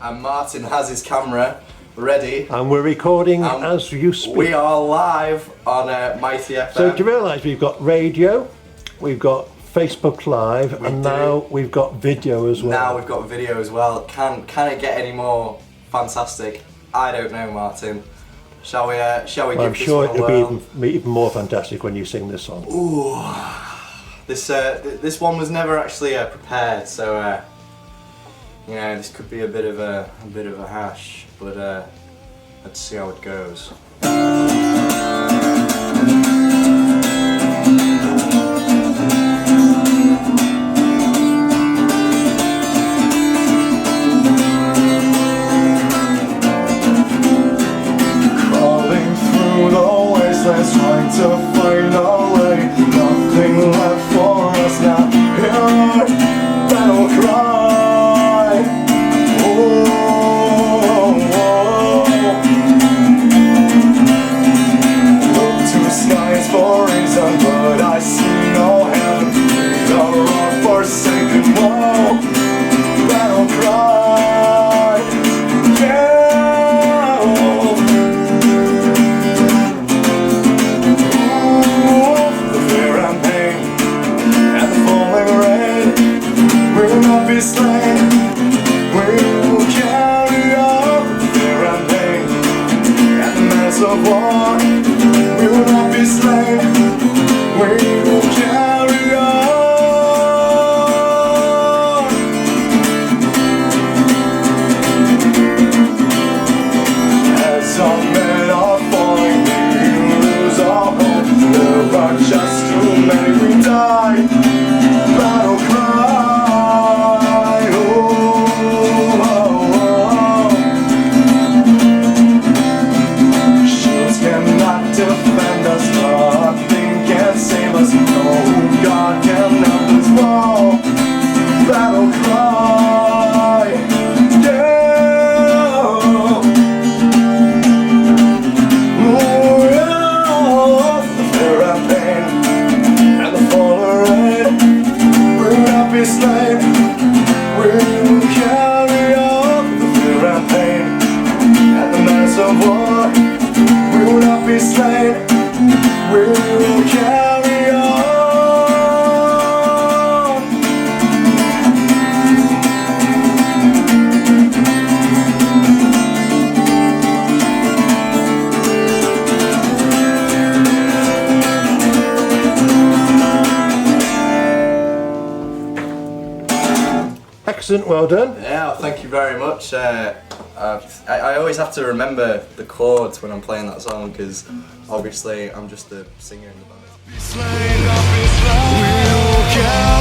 and Martin has his camera ready. And we're recording as you speak. We are live on Mighty FM. So do you realise we've got radio, we've got Facebook Live, now we've got video as well. Now we've got video as well. Can it get any more fantastic? I don't know, Martin. Shall we give this one a whirl? I'm sure it'll be even more fantastic when you sing this song. Ooh. This one was never actually prepared, so you know, this could be a bit of a hash, but let's see how it goes. Crawling through the wastelands, trying to find our way. Nothing left for us now. Hear our battle cry. Oh, look to skies for reason, but I see no heaven. The rock forsaken wall. Battle cry. Yeah. The fear and pain and the falling rain will not be slain. We will carry on. The fear and pain and the menace of war. We will not be slain. We will carry on. As our men are falling, we lose our hope. There are just too many we die. Battle cry. Oh, oh, oh. Shields cannot defend us. Nothing can save us. No God can help us fall. Battle cry. Yeah. Oh, yeah. The fear and pain and the fallen rain will not be slain. We will carry on. The fear and pain and the menace of war. We will not be slain. We will carry on. Excellent, well done. Yeah, thank you very much. I always have to remember the chords when I'm playing that song because obviously I'm just a singer in the band. Slain, not be slain. We will carry